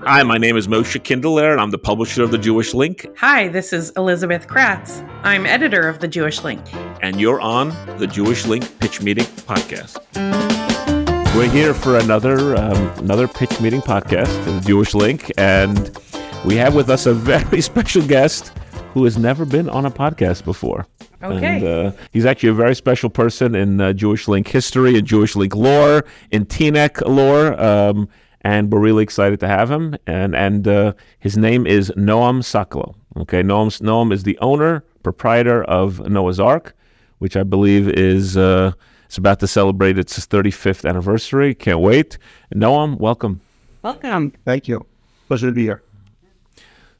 Hi, my name is Moshe Kindler, and I'm the publisher of The Jewish Link. Hi, this is Elizabeth Kratz. I'm editor of The Jewish Link. And you're on the Jewish Link Pitch Meeting Podcast. We're here for another pitch meeting podcast, The Jewish Link, and we have with us a very special guest who has never been on a podcast before. Okay. And he's actually a very special person in Jewish Link history and Jewish Link lore, in Teaneck lore, and we're really excited to have him. And his name is Noam Sokolow. Okay, Noam is the owner, proprietor of Noah's Ark, which I believe is it's about to celebrate its 35th anniversary. Can't wait. Noam, welcome. Welcome. Thank you. Pleasure to be here.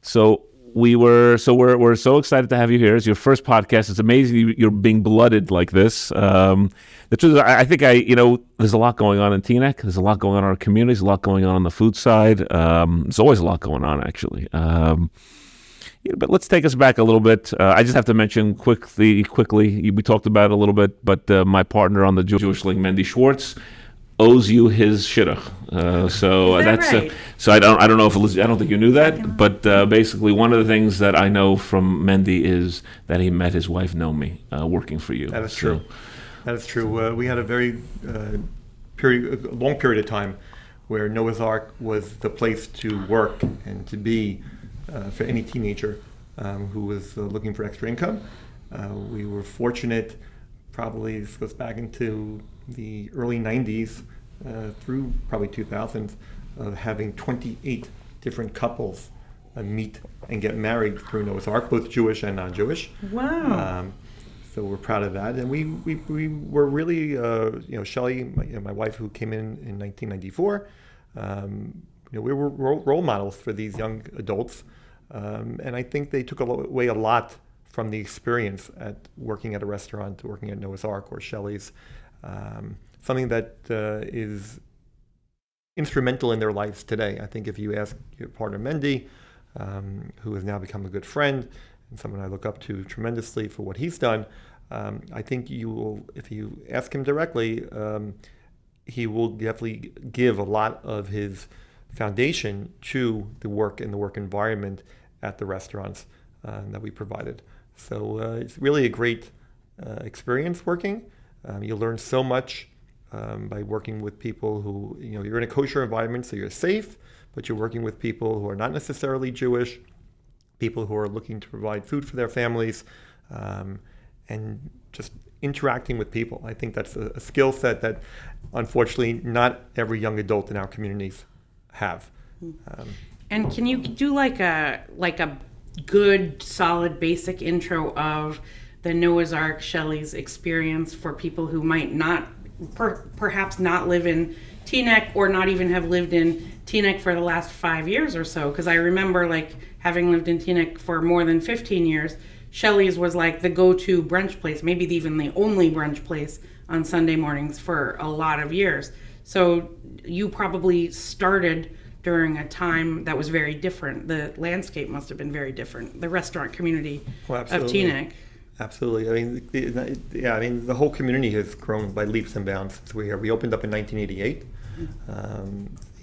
So we're so excited to have you here. It's your first podcast. It's amazing you're being blooded like this. The truth is, I think there's a lot going on in Teaneck. There's a lot going on in our communities. A lot going on the food side. There's always a lot going on, actually. But let's take us back a little bit. I just have to mention quickly. We talked about it a little bit, but my partner on the Jewish Link, Mendy Schwartz, owes you his shidduch. Right? So I don't know if I don't think you knew that, but basically one of the things that I know from Mendy is that he met his wife Nomi working for you. That is true. That is true. We had a very long period of time where Noah's Ark was the place to work and to be for any teenager who was looking for extra income. We were fortunate. Probably this goes back into the early 90s through probably 2000s of having 28 different couples meet and get married through Noah's Ark, both Jewish and non-Jewish. Wow. So we're proud of that. And we were really, Shelley, my wife who came in 1994, we were role models for these young adults. And I think they took away a lot from the experience at working at a restaurant, working at Noah's Ark or Shelley's, something that is instrumental in their lives today. I think if you ask your partner Mendy, who has now become a good friend and someone I look up to tremendously for what he's done, I think you will, if you ask him directly, he will definitely give a lot of his foundation to the work and the work environment at the restaurants that we provided. So it's really a great experience working. You learn so much by working with people who, you're in a kosher environment, so you're safe, but you're working with people who are not necessarily Jewish, people who are looking to provide food for their families, and just interacting with people. I think that's a skill set that, unfortunately, not every young adult in our communities have. And can you do like a good, solid, basic intro of the Noah's Ark, Shelley's experience for people who might not, perhaps not live in Teaneck or not even have lived in Teaneck for the last 5 years or so? Because I remember having lived in Teaneck for more than 15 years, Shelley's was like the go-to brunch place, maybe even the only brunch place on Sunday mornings for a lot of years. So you probably started during a time that was very different. The landscape must have been very different, the restaurant community of Teaneck. Absolutely. I mean, the whole community has grown by leaps and bounds since we opened up in 1988.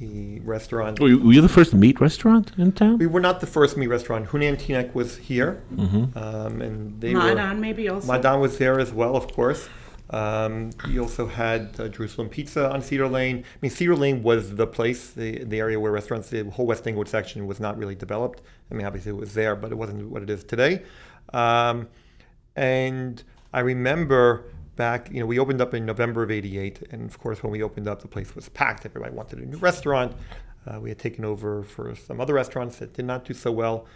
The restaurant... Were you the first meat restaurant in town? We were not the first meat restaurant. Hunan Teaneck was here. Mm-hmm. And they Ma'adan maybe also? Ma'adan was there as well, of course. You also had Jerusalem Pizza on Cedar Lane. I mean, Cedar Lane was the place, the area where restaurants, the whole West Englewood section was not really developed. I mean, obviously it was there, but it wasn't what it is today. And I remember back, we opened up in November of '88, and of course when we opened up, the place was packed. Everybody wanted a new restaurant. We had taken over for some other restaurants that did not do so well.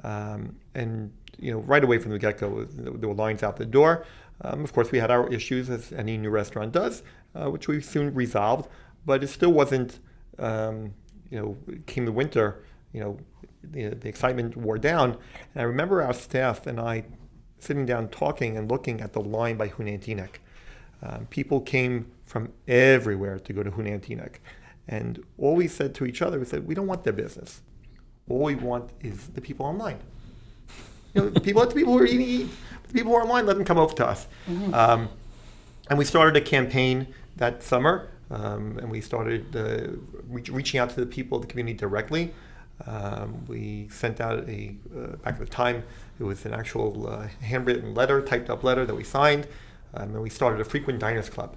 And right away from the get-go, there were lines out the door. Of course, we had our issues, as any new restaurant does, which we soon resolved. But it still wasn't, came the winter, the excitement wore down. And I remember our staff and I sitting down talking and looking at the line by Hunan Teaneck. People came from everywhere to go to Hunan Teaneck. And all we said to each other was that we don't want their business. All we want is the people online. The people who are eating, the people who are online, let them come over to us. Mm-hmm. And we started a campaign that summer, and we started reaching out to the people of the community directly. We sent out back at the time, it was an actual handwritten letter, typed up letter that we signed, and we started a frequent diners club.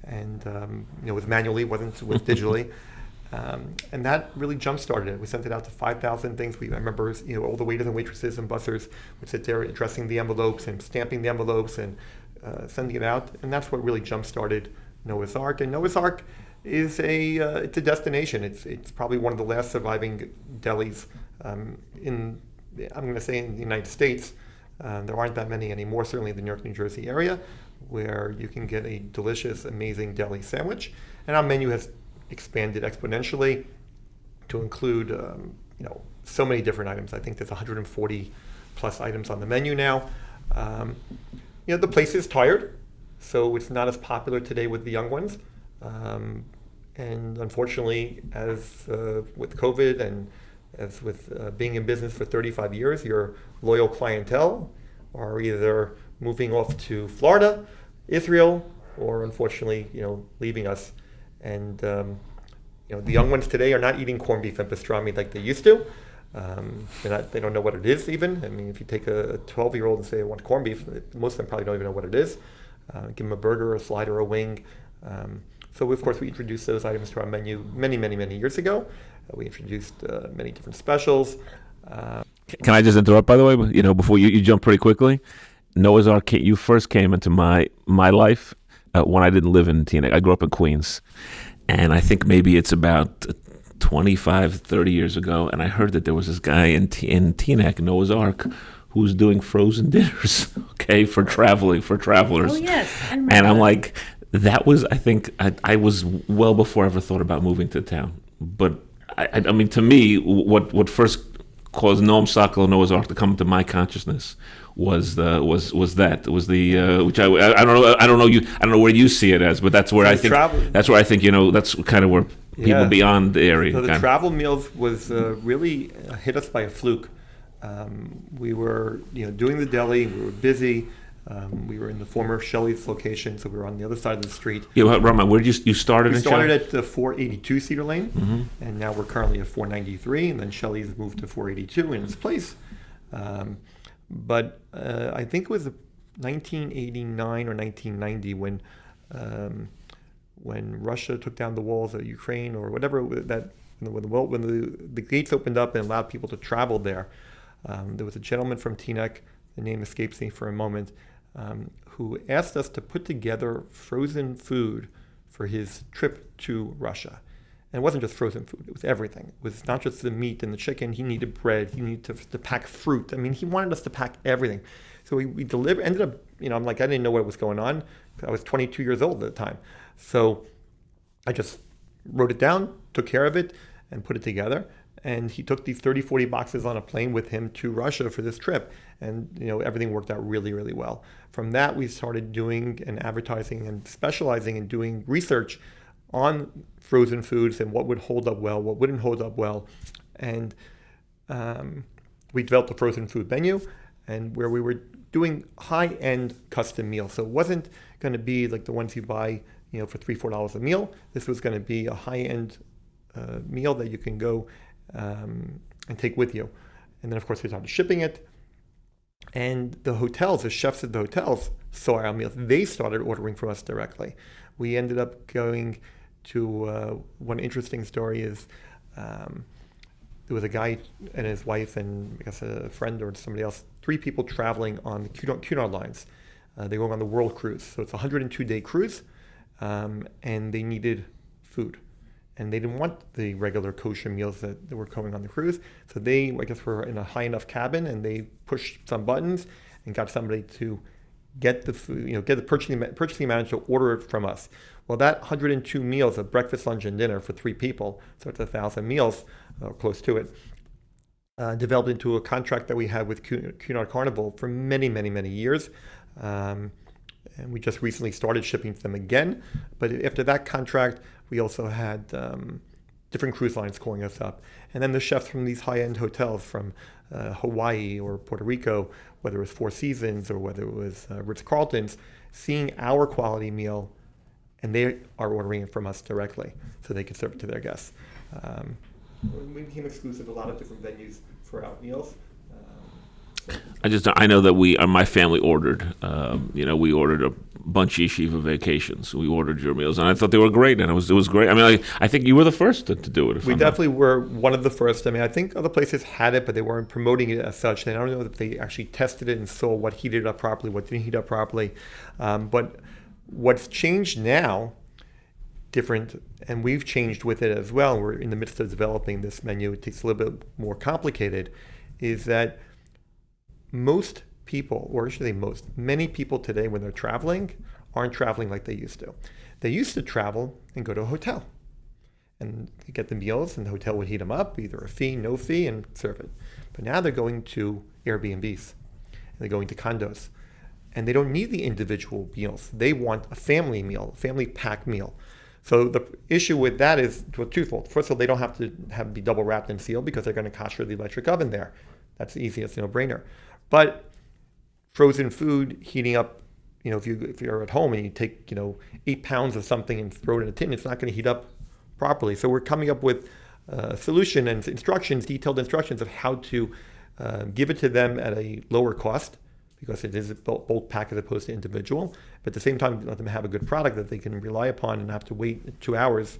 And it was manually, wasn't digitally. And that really jump-started it. We sent it out to 5,000 things. I remember, all the waiters and waitresses and bussers would sit there addressing the envelopes and stamping the envelopes and sending it out. And that's what really jump-started Noah's Ark. And Noah's Ark is it's a destination. It's probably one of the last surviving delis I'm going to say in the United States. There aren't that many anymore, certainly in the New York, New Jersey area, where you can get a delicious, amazing deli sandwich. And our menu has expanded exponentially to include, so many different items. I think there's 140 plus items on the menu now. The place is tired, so it's not as popular today with the young ones. And unfortunately, as with COVID and as with being in business for 35 years, your loyal clientele are either moving off to Florida, Israel, or unfortunately, leaving us. And the young ones today are not eating corned beef and pastrami like they used to. They don't know what it is even. I mean, if you take a 12-year-old and say, I want corned beef, most of them probably don't even know what it is. Give them a burger, a slider, a wing. So of course we introduced those items to our menu many, many, many years ago. We introduced many different specials. Can I just interrupt, by the way? Before you jump pretty quickly. Noah's Ark, you first came into my life when I didn't live in Teaneck. I grew up in Queens. And I think maybe it's about 25, 30 years ago. And I heard that there was this guy in Teaneck, Noah's Ark, who was doing frozen dinners, for travelers. Oh, yes. I remember and I'm that. like, that was, I think, I was well before I ever thought about moving to town. But I mean, to me, what first caused Noam Sokolow, Noah's Ark to come into my consciousness was the which I don't know where you see it as, but that's where I think that's kind of where people beyond the area. So the travel meals was really hit us by a fluke. We were doing the deli, we were busy. We were in the former Shelley's location, so we were on the other side of the street. Yeah, Rama, where did you started? We started at the 482 Cedar Lane, and now we're currently at 493, and then Shelley's moved to 482 in its place. But I think it was 1989 or 1990 when Russia took down the walls of Ukraine or whatever when the gates opened up and allowed people to travel there. There was a gentleman from Teaneck, the name escapes me for a moment, who asked us to put together frozen food for his trip to Russia. And it wasn't just frozen food, it was everything. It was not just the meat and the chicken, he needed bread, he needed to pack fruit. I mean, he wanted us to pack everything. So we ended up, I'm like, I didn't know what was going on. I was 22 years old at the time. So I just wrote it down, took care of it, and put it together. And he took these 30, 40 boxes on a plane with him to Russia for this trip. And, everything worked out really, really well. From that, we started doing and advertising and specializing in doing research on frozen foods and what would hold up well, what wouldn't hold up well. And we developed a frozen food menu and where we were doing high-end custom meals. So it wasn't going to be like the ones you buy, for $3, $4 a meal. This was going to be a high-end meal that you can go and take with you. And then, of course, we started shipping it. And the hotels, the chefs at the hotels saw our meals. They started ordering from us directly. We ended up going to one interesting story is there was a guy and his wife and I guess a friend or somebody else, 3 people traveling on the Cunard lines. They were on the World Cruise. So it's a 102-day cruise, and they needed food. And they didn't want the regular kosher meals that were going on the cruise. So they, I guess, were in a high enough cabin and they pushed some buttons and got somebody to get the food, get the purchasing manager to order it from us. Well, that 102 meals of breakfast, lunch, and dinner for 3 people, so it's 1,000 meals, close to it, developed into a contract that we had with Cunard Carnival for many, many, many years. And we just recently started shipping to them again. But after that contract, we also had different cruise lines calling us up. And then the chefs from these high-end hotels from Hawaii or Puerto Rico, whether it was Four Seasons or whether it was Ritz-Carlton's, seeing our quality meal, and they are ordering it from us directly so they can serve it to their guests. we became exclusive to a lot of different venues for our meals. I know that my family ordered, we ordered a bunch of yeshiva vacations. We ordered your meals, and I thought they were great, and it was great. I mean, I think you were the first to do it. We definitely were one of the first. I mean, I think other places had it, but they weren't promoting it as such. And I don't know if they actually tested it and saw what heated up properly, what didn't heat up properly. But what's changed now, different, and we've changed with it as well. We're in the midst of developing this menu. It takes a little bit more complicated, is that most people, or I should say many people today when they're traveling aren't traveling like they used to. They used to travel and go to a hotel and get the meals, and the hotel would heat them up, either a fee, no fee, and serve it. But now they're going to Airbnbs, and they're going to condos, and they don't need the individual meals. They want a family meal, a family pack meal. So the issue with that is twofold. First of all, they don't have to be double wrapped and sealed because they're going to kosher the electric oven there. That's the easiest, no-brainer. But frozen food heating up, if you're at home and you take 8 pounds of something and throw it in a tin, it's not going to heat up properly. So we're coming up with a solution and instructions, detailed instructions of how to give it to them at a lower cost, because it is a bulk pack as opposed to individual. But at the same time, let them have a good product that they can rely upon and have to wait 2 hours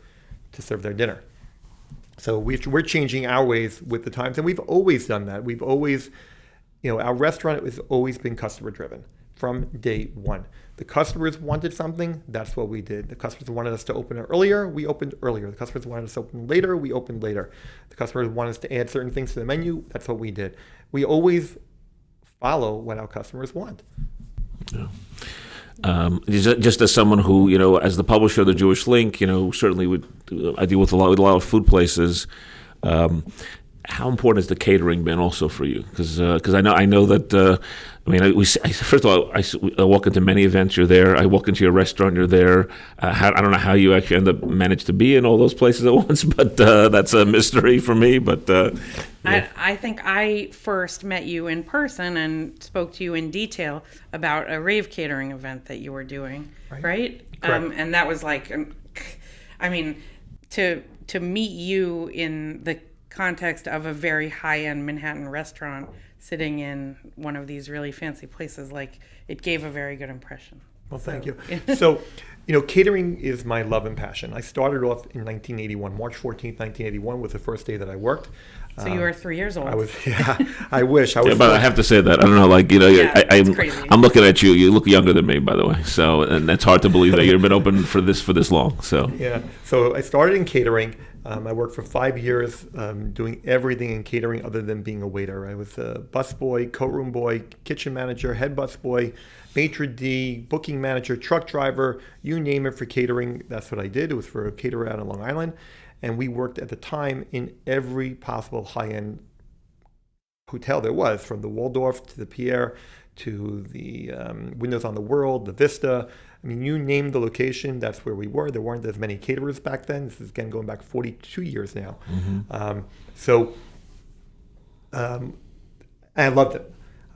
to serve their dinner. So we're changing our ways with the times, and we've always done that. We've always, our restaurant has always been customer driven from day one. The customers wanted something, that's what we did. The customers wanted us to open earlier, we opened earlier. The customers wanted us to open later, we opened later. The customers wanted us to add certain things to the menu, that's what we did. We always follow what our customers want. Yeah. Just as someone who, as the publisher of the Jewish Link, certainly I deal with a lot of food places. How important has the catering been also for you? Because I know that first of all, I walk into many events, you're there. I walk into your restaurant, you're there. I don't know how you actually managed to be in all those places at once, but that's a mystery for me. But I think I first met you in person and spoke to you in detail about a rave catering event that you were doing, right? And that was like, to meet you in the context of a very high-end Manhattan restaurant sitting in one of these really fancy places, like, it gave a very good impression. Well, thank you. So, catering is my love and passion. I started off in 1981. March 14th, 1981 was the first day that I worked. So you were 3 years old. I was, I wish. I was. But I have to say that. I don't know, it's crazy. I'm looking at you. You look younger than me, by the way. So, and it's hard to believe that you've been open for this long. So yeah. So I started in catering. I worked for 5 years doing everything in catering other than being a waiter. I was a busboy, coat-room boy, kitchen manager, head busboy, maitre d', booking manager, truck driver, you name it for catering. That's what I did. It was for a caterer out on Long Island. And we worked at the time in every possible high-end hotel there was, from the Waldorf to the Pierre to the Windows on the World, the Vista. I mean, you name the location, that's where we were. There weren't as many caterers back then. This is, again, going back 42 years now. Mm-hmm. I loved it.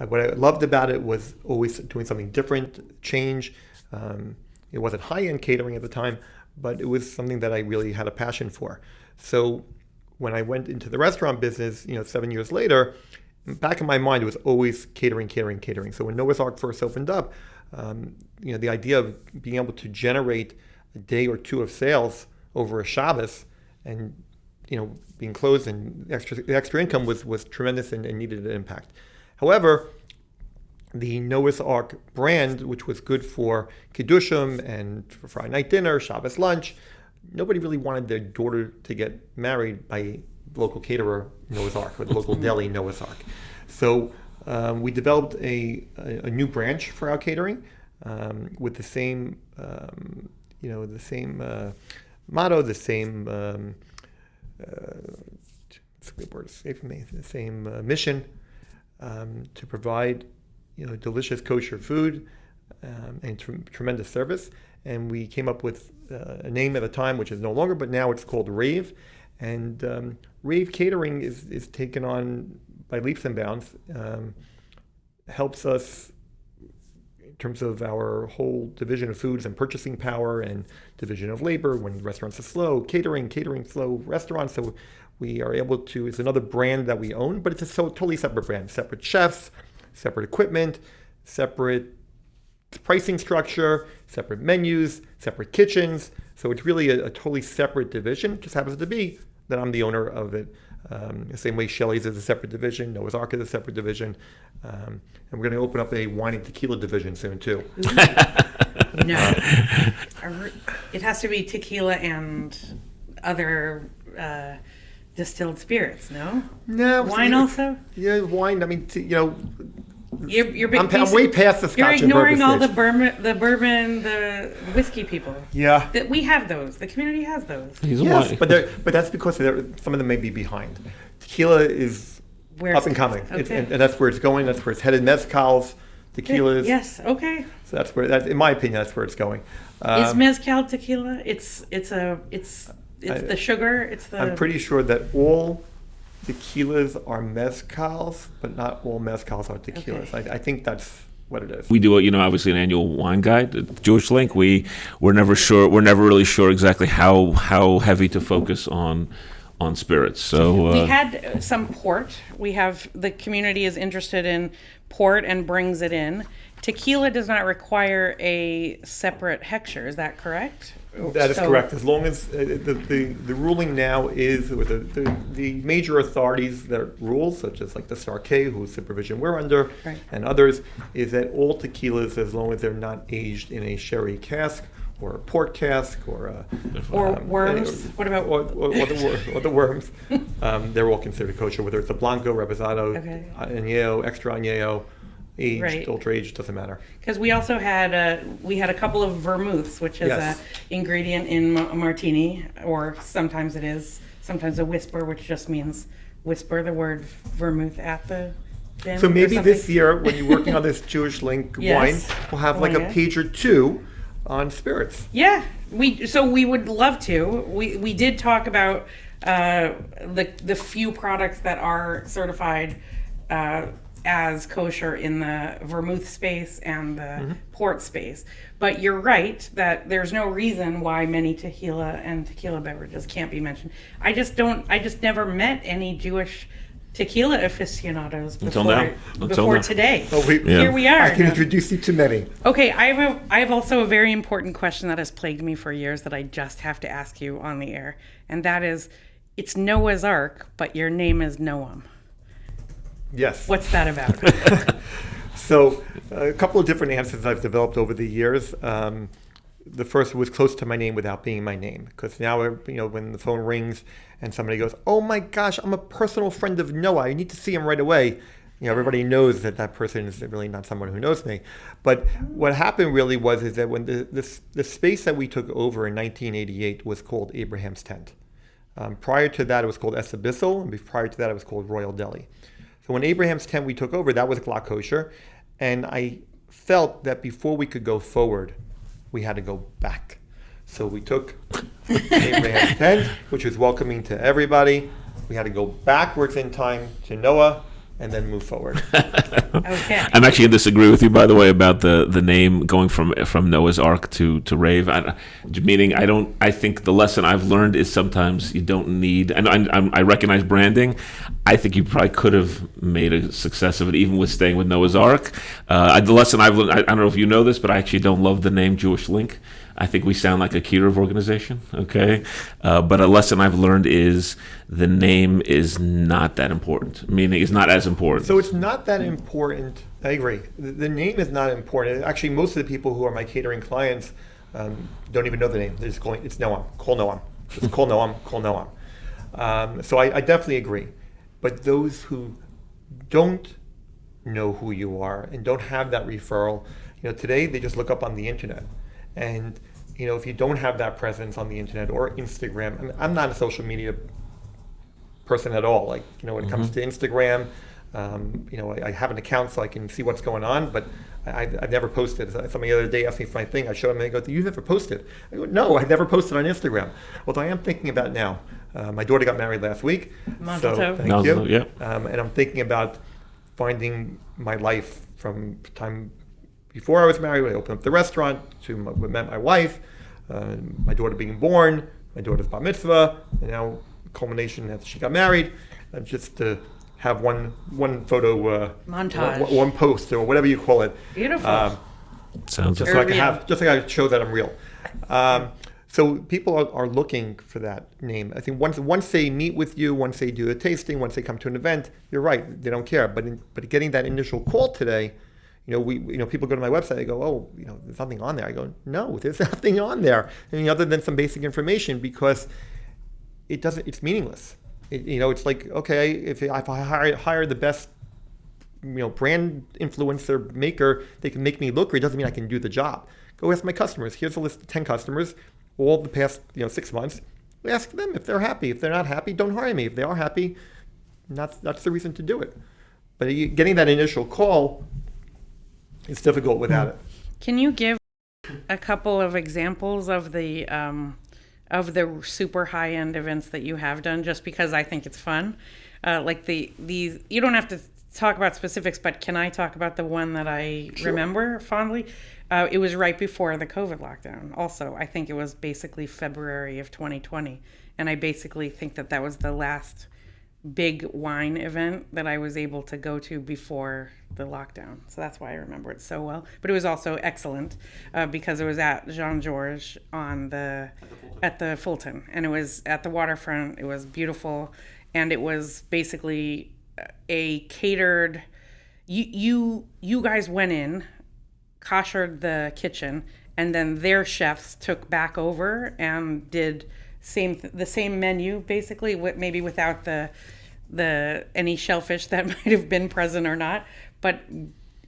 What I loved about it was always doing something different, change. It wasn't high-end catering at the time, but it was something that I really had a passion for. So when I went into the restaurant business, 7 years later, back in my mind, it was always catering. So when Noah's Ark first opened up, the idea of being able to generate a day or two of sales over a Shabbos and, being closed and the extra income was tremendous and needed an impact. However, the Noah's Ark brand, which was good for Kiddushim and for Friday night dinner, Shabbos lunch, nobody really wanted their daughter to get married by a local caterer, Noah's Ark, or the local deli, Noah's Ark. So we developed a new branch for our catering with the same, motto, the same, it's a good word to say for me, the same mission to provide delicious kosher food and tremendous service. And we came up with a name at the time, which is no longer, but now it's called Rave. And Rave Catering is taken on by leaps and bounds. Helps us in terms of our whole division of foods and purchasing power and division of labor when restaurants are slow, catering slow, restaurants. So we are able to, it's another brand that we own, but it's a totally separate brand, separate chefs, separate equipment, separate pricing structure, separate menus, separate kitchens. So it's really a totally separate division. It just happens to be that I'm the owner of it. The same way Shelley's is a separate division, Noah's Ark is a separate division. And we're going to open up a wine and tequila division soon too. No. It has to be tequila and other distilled spirits, no? No. Wine also? Yeah, wine. I mean, You're I'm way past the Scotch and bourbon ignoring all stage. the bourbon, the whiskey people. Yeah. That we have those. The community has those. He's a Yes, wine. but that's because some of them may be behind. Tequila is Where up and coming, okay. and that's where it's going. That's where it's headed. Mezcals, tequilas. Yes. Okay. So that's where, in my opinion, that's where it's going. Is mezcal tequila? It's the sugar. It's the. I'm pretty sure that all tequilas are mezcals, but not all mezcals are tequilas. Okay. I think that's what it is. We do, obviously an annual wine guide, at Jewish Link. We're never really sure exactly how heavy to focus on spirits. So We had some port. The community is interested in port and brings it in. Tequila does not require a separate hechsher. Is that correct? That is correct. As long as the ruling now is, or the major authorities that rule, such as like the Sarkay, whose supervision we're under, Right. and others, is that all tequilas, as long as they're not aged in a sherry cask or a port cask or worms. What about or the worms, they're all considered kosher, whether it's a blanco, reposado, Okay. añejo, extra añejo, aged, Right. ultra aged, doesn't matter. Because we also had a couple of vermouths, which is Yes. a ingredient in a martini, or sometimes a whisper, which just means whisper the word vermouth at the bin. So or maybe something. this year, when you're working on this Jewish Link Yes. wine, we'll have like a Wine. page or two on spirits. Yeah, we would love to. We did talk about the few products that are certified as kosher in the vermouth space and the port space. But you're right that there's no reason why many tequila and tequila beverages can't be mentioned. I just never met any Jewish tequila aficionados Until now. before today. Oh, Here we are. I can introduce you to many. Okay, I have also a very important question that has plagued me for years that I just have to ask you on the air, and that is, it's Noah's Ark, but your name is Noam. Yes. What's that about? So a couple of different answers I've developed over the years. The first was close to my name without being my name, because now when the phone rings and somebody goes, "Oh my gosh, I'm a personal friend of Noah. I need to see him right away." Everybody knows that person is really not someone who knows me. But what happened really is that when the space that we took over in 1988 was called Abraham's Tent. Prior to that, it was called Esabissal, and prior to that, it was called Royal Deli. So when Abraham's Tent we took over, that was Glock Kosher, and I felt that before we could go forward, we had to go back. So we took Abraham's Tent, which was welcoming to everybody. We had to go backwards in time to Noah, and then move forward. Okay. I'm actually going to disagree with you, by the way, about the name going from Noah's Ark to Rave. Meaning, I think the lesson I've learned is sometimes you don't need, and I recognize branding. I think you probably could have made a success of it, even with staying with Noah's Ark. The lesson I've learned, I don't know if you know this, but I actually don't love the name Jewish Link. I think we sound like a caterer organization, okay? But a lesson I've learned is the name is not that important, meaning it's not as important. So it's not that important. I agree. The name is not important. Actually, most of the people who are my catering clients don't even know the name. They're just calling it's Noam. Call Noam. Just call Noam. Call Noam. So I definitely agree. But those who don't know who you are and don't have that referral, today they just look up on the internet. And if you don't have that presence on the internet or Instagram, I'm not a social media person at all. Like, when it comes to Instagram, I have an account so I can see what's going on, but I've never posted. Somebody the other day asked me for my thing. I showed them and they go, "You never posted?" I go, "No, I never posted on Instagram." Although I am thinking about now. My daughter got married last week. Mazel tov. Thank Mazel, you. yeah. And I'm thinking about finding my life from time before I was married, when I opened up the restaurant, to met my wife, my daughter being born, my daughter's bar mitzvah, and now culmination after she got married, just to have one photo Montage. one post or whatever you call it. Beautiful. Sounds Just so I can have, just like I show that I'm real. So people are looking for that name. I think once they meet with you, once they do a tasting, once they come to an event, you're right, they don't care. But getting that initial call today, people go to my website, they go, oh, there's nothing on there. I go, no, there's nothing on there. Other than some basic information, because it's meaningless. It's like, okay, if I hire the best brand influencer maker, they can make me look great. It doesn't mean I can do the job. Go ask my customers. Here's a list of 10 customers, all the past 6 months. Ask them if they're happy. If they're not happy, don't hire me. If they are happy, that's the reason to do it. But getting that initial call is difficult without it. Can you give a couple of examples of the super high end events that you have done? Just because I think it's fun, like these. You don't have to talk about specifics, but can I talk about the one that I remember fondly? It was right before the COVID lockdown. Also, I think it was basically February of 2020, and I basically think that was the last big wine event that I was able to go to before the lockdown. So that's why I remember it so well. But it was also excellent because it was at Jean Georges at the Fulton, and it was at the waterfront. It was beautiful, and it was basically a catered. You guys went in, koshered the kitchen, and then their chefs took back over and did the same menu, basically, maybe without the any shellfish that might have been present or not, but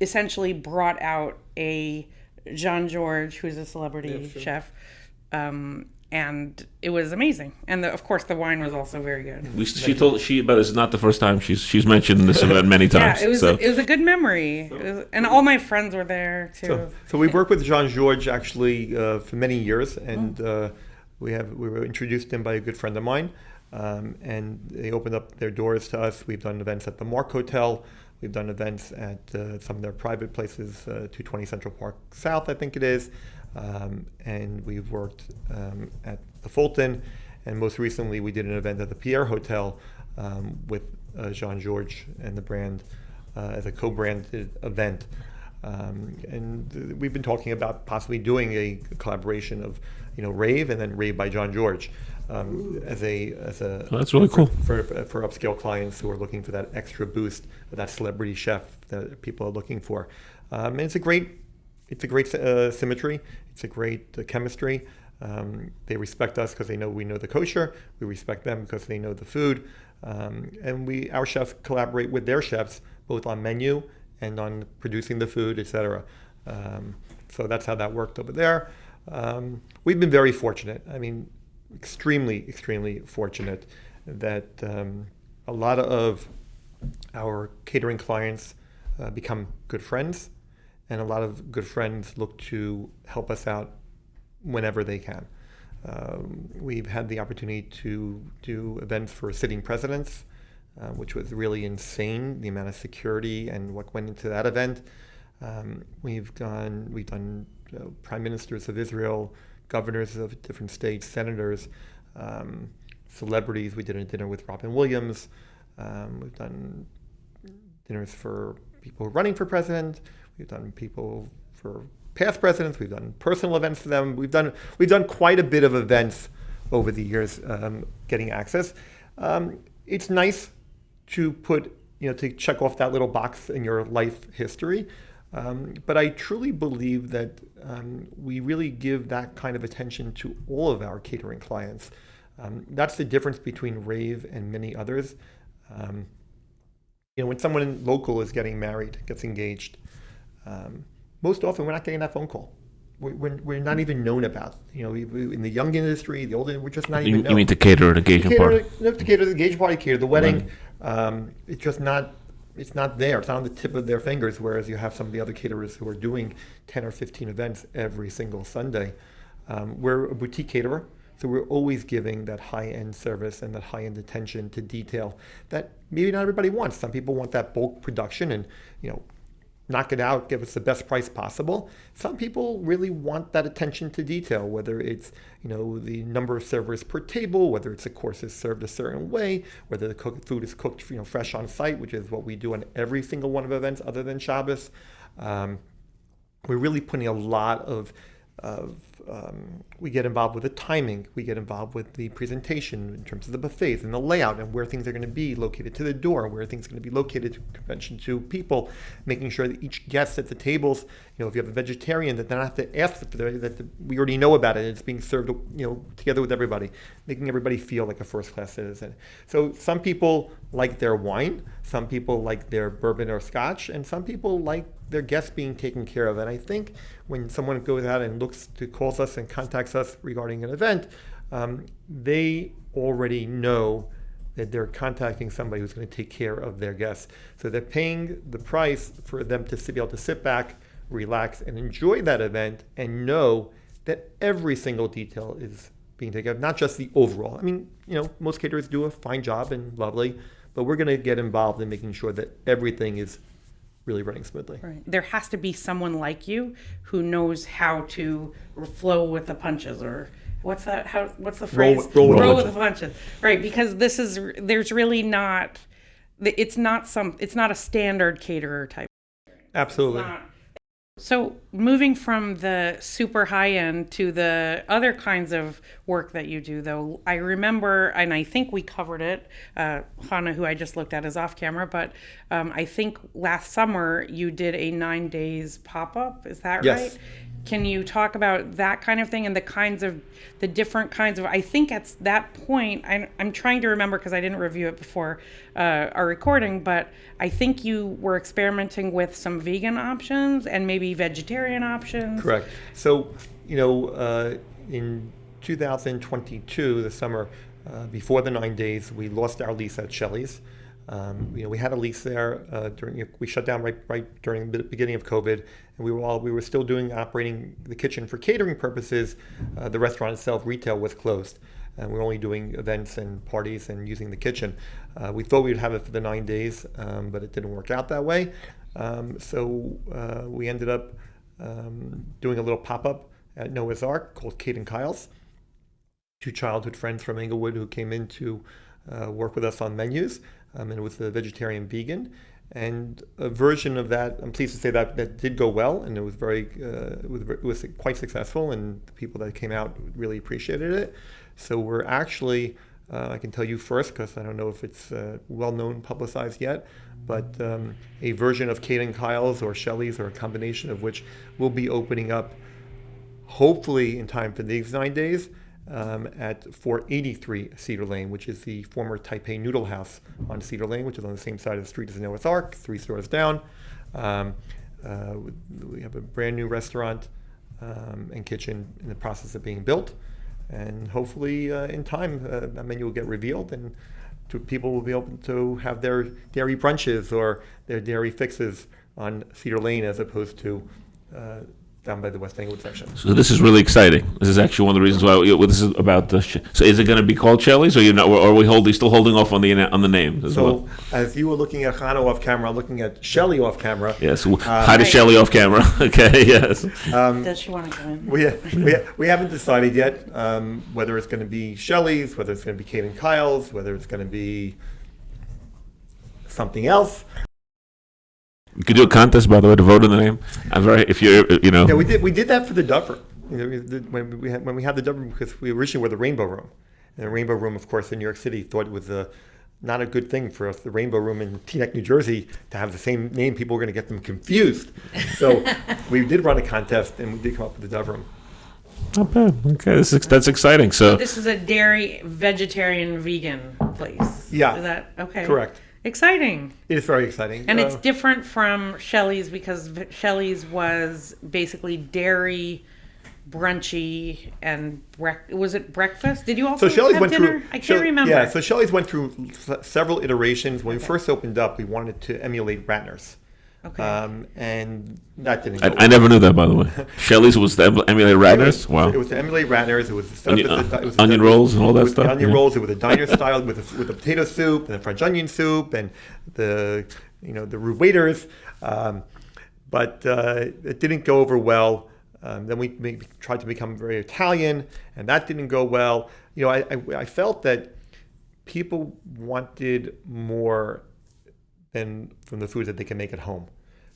essentially brought out a Jean Georges, who's a celebrity chef, and it was amazing. And of course, the wine was also very good. But it's not the first time she's mentioned this event many times. Yeah, it was a good memory, and all my friends were there too. So we worked with Jean Georges actually for many years, and we were introduced to him by a good friend of mine, and they opened up their doors to us. We've done events at the Mark Hotel. We've done events at some of their private places, 220 Central Park South, I think it is. And we've worked at the Fulton, and most recently we did an event at the Pierre Hotel with Jean Georges and the brand as a co-branded event. And we've been talking about possibly doing a collaboration of rave and then rave by Jean Georges as a that's really cool for upscale clients who are looking for that extra boost, that celebrity chef that people are looking for. And it's a great symmetry. It's a great chemistry. They respect us because they know we know the kosher. We respect them because they know the food. And our chefs collaborate with their chefs both on menu and on producing the food, etc. So that's how that worked over there. We've been very fortunate. I mean, extremely, extremely fortunate that a lot of our catering clients become good friends, and a lot of good friends look to help us out whenever they can. We've had the opportunity to do events for sitting presidents, which was really insane, the amount of security and what went into that event. We've done prime ministers of Israel, governors of different states, senators, celebrities. We did a dinner with Robin Williams. We've done dinners for people running for president. We've done people for past presidents. We've done personal events for them. We've done quite a bit of events over the years, getting access. It's nice to to check off that little box in your life history. But I truly believe that we really give that kind of attention to all of our catering clients. That's the difference between Rave and many others. When someone local is getting married, gets engaged, most often we're not getting that phone call. We're not even known about. In the young industry, the older, we're just not even known. You mean to cater an engagement party? To cater the engagement party, cater the wedding. Right. It's just not. It's not there. It's not on the tip of their fingers. Whereas you have some of the other caterers who are doing 10 or 15 events every single Sunday. We're a boutique caterer, so we're always giving that high-end service and that high-end attention to detail that maybe not everybody wants. Some people want that bulk production, and knock it out, give us the best price possible. Some people really want that attention to detail, whether it's the number of servers per table, whether it's a course is served a certain way, whether the food is cooked fresh on site, which is what we do on every single one of events other than Shabbos. We're really putting a lot of we get involved with the timing, we get involved with the presentation in terms of the buffets and the layout and where things are going to be located to the door, where things are going to be located to convention to people, making sure that each guest at the tables, if you have a vegetarian, that they don't have to ask that we already know about it, it's being served together with everybody, making everybody feel like a first-class citizen. So some people like their wine, some people like their bourbon or scotch, and some people like their guests being taken care of. And I think when someone goes out and calls us and contacts us regarding an event, they already know that they're contacting somebody who's going to take care of their guests. So they're paying the price for them to be able to sit back, relax, and enjoy that event and know that every single detail is being taken care of, not just the overall. I mean, most caterers do a fine job and lovely, but we're going to get involved in making sure that everything is really running smoothly. Right. There has to be someone like you who knows how to flow with the punches, or what's that? What's the phrase? Roll with the punches. Right, because there's really not. It's not a standard caterer type. Absolutely. So moving from the super high end to the other kinds of work that you do, though, I remember, and I think we covered it, Hannah, who I just looked at, is off camera, but I think last summer you did a 9 days pop-up. Is that yes. right? Can you talk about that kind of thing and the different kinds of, I think at that point, I'm trying to remember because I didn't review it before our recording, but I think you were experimenting with some vegan options and maybe vegetarian options. Correct. So, in 2022, the summer, before the 9 days, we lost our lease at Shelley's. We had a lease there we shut down right during the beginning of COVID, and we were still operating the kitchen for catering purposes. The restaurant itself, retail, was closed, and we were only doing events and parties and using the kitchen. We thought we'd have it for the 9 days, but it didn't work out that way. So we ended up doing a little pop-up at Noah's Ark called Kate and Kyle's, two childhood friends from Englewood who came in to work with us on menus. And it was the vegetarian vegan, and a version of that, I'm pleased to say that did go well, and it was it was quite successful, and the people that came out really appreciated it. So we're actually, I can tell you first, because I don't know if it's well known, publicized yet, but a version of Kate and Kyle's or Shelley's, or a combination of which, will be opening up hopefully in time for these 9 days. At 483 Cedar Lane, which is the former Taipei Noodle House on Cedar Lane, which is on the same side of the street as Noah's Ark, 3 stores down. We have a brand new restaurant and kitchen in the process of being built, and hopefully in time that menu will get revealed, and people will be able to have their dairy brunches or their dairy fixes on Cedar Lane as opposed to down by the West Englewood section. So this is really exciting. This is actually one of the reasons why this is about the. So is it going to be called Shelley's, or are we still holding off on the name as well? As you were looking at Hannah off camera, I'm looking at Shelley off camera. Yes. Hi to Shelley off camera. Okay. Yes. Does she want to go in? We haven't decided yet whether it's going to be Shelley's, whether it's going to be Kate and Kyle's, whether it's going to be something else. You could do a contest, by the way, to vote in the name. Yeah, we did that for the Dover. When we had the Dover, because we originally were the Rainbow Room, and the Rainbow Room, of course, in New York City, thought it was not a good thing for us, the Rainbow Room in Teaneck, New Jersey, to have the same name. People were going to get them confused. So we did run a contest, and we did come up with the Dover Room. Not bad. Okay, that's exciting. So this is a dairy, vegetarian, vegan place. Yeah. Is that okay? Correct. Exciting. It is very exciting. And it's different from Shelley's, because Shelley's was basically dairy, brunchy, and was it breakfast? Did you also have dinner? I can't remember. Yeah, so Shelley's went through several iterations. When we first opened up, we wanted to emulate Ratner's. Okay. And that didn't go I never knew that, by the way. Shelley's was to emulate Ratner's? Wow. It was to emulate Ratner's. It was onion rolls and all that stuff? Onion rolls. It was a diner style with the potato soup and the French onion soup and the roux waiters. but it didn't go over well. Then we tried to become very Italian, and that didn't go well. I felt that people wanted more than from the foods that they can make at home.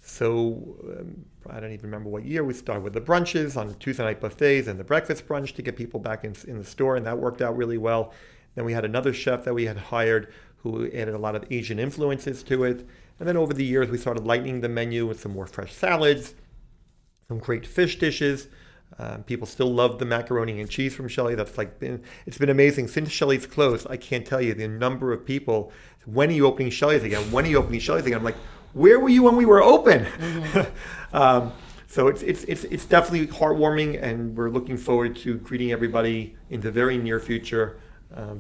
So I don't even remember what year we started with the brunches on Tuesday night buffets and the breakfast brunch to get people back in the store, and that worked out really well. Then we had another chef that we had hired who added a lot of Asian influences to it. And then over the years, we started lightening the menu with some more fresh salads, some great fish dishes. People still love the macaroni and cheese from Shelley. It's been amazing. Since Shelley's closed, I can't tell you the number of people, when are you opening Shelley's again? When are you opening Shelley's again? I'm like, where were you when we were open? Mm-hmm. So it's definitely heartwarming, and we're looking forward to greeting everybody in the very near future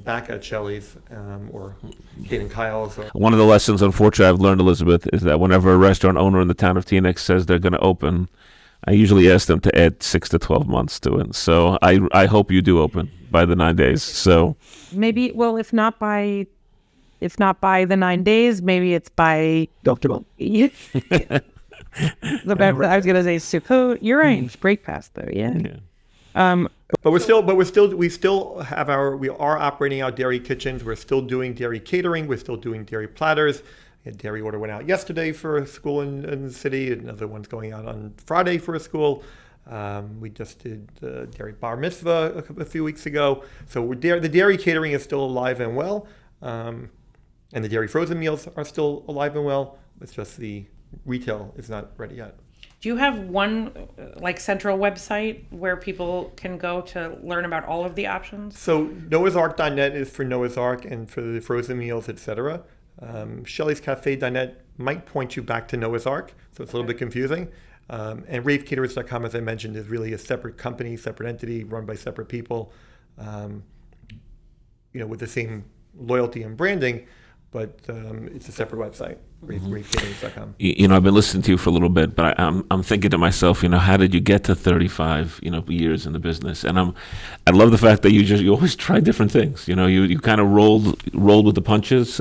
back at Shelley's or Kate and Kyle's. One of the lessons, unfortunately, I've learned, Elizabeth, is that whenever a restaurant owner in the town of Teaneck says they're going to open, I usually ask them to add 6 to 12 months to it. So I hope you do open by the 9 days. So maybe, well, if not by the 9 days, maybe it's by Doctor. I was gonna say Sukkot. You're right. Break past though. Yeah. But we are operating our dairy kitchens. We're still doing dairy catering. We're still doing dairy platters. A dairy order went out yesterday for a school in the city. Another one's going out on Friday for a school. We just did dairy bar mitzvah a few weeks ago. So the dairy catering is still alive and well. And the dairy frozen meals are still alive and well. It's just the retail is not ready yet. Do you have one central website where people can go to learn about all of the options? So noahsark.net is for Noah's Ark and for the frozen meals, etc. Shelley'sCafe.net might point you back to Noah's Ark, so it's a little bit confusing. And ravecaterers.com, as I mentioned, is really a separate company, separate entity, run by separate people, with the same loyalty and branding, but it's a separate website, ravecaterers.com. I've been listening to you for a little bit, but I'm thinking to myself, how did you get to 35, years in the business? And I love the fact that you always try different things. You kind of rolled with the punches.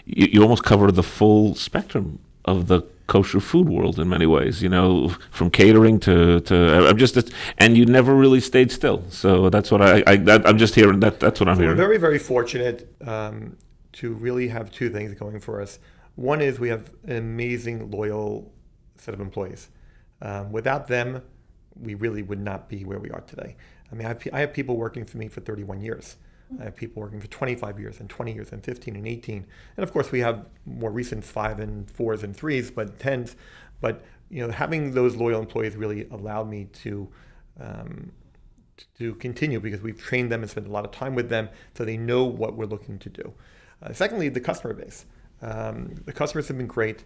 You almost covered the full spectrum of the kosher food world in many ways. From catering to and you never really stayed still. So that's what I'm just hearing. That's what I'm hearing. We're very, very fortunate to really have two things going for us. One is we have an amazing, loyal set of employees. Without them, we really would not be where we are today. I mean, I have people working for me for 31 years. I have people working for 25 years and 20 years and 15 and 18. And of course, we have more recent 5 and 4s and 3s, but 10s. But having those loyal employees really allowed me to continue, because we've trained them and spent a lot of time with them, so they know what we're looking to do. Secondly, the customer base. The customers have been great.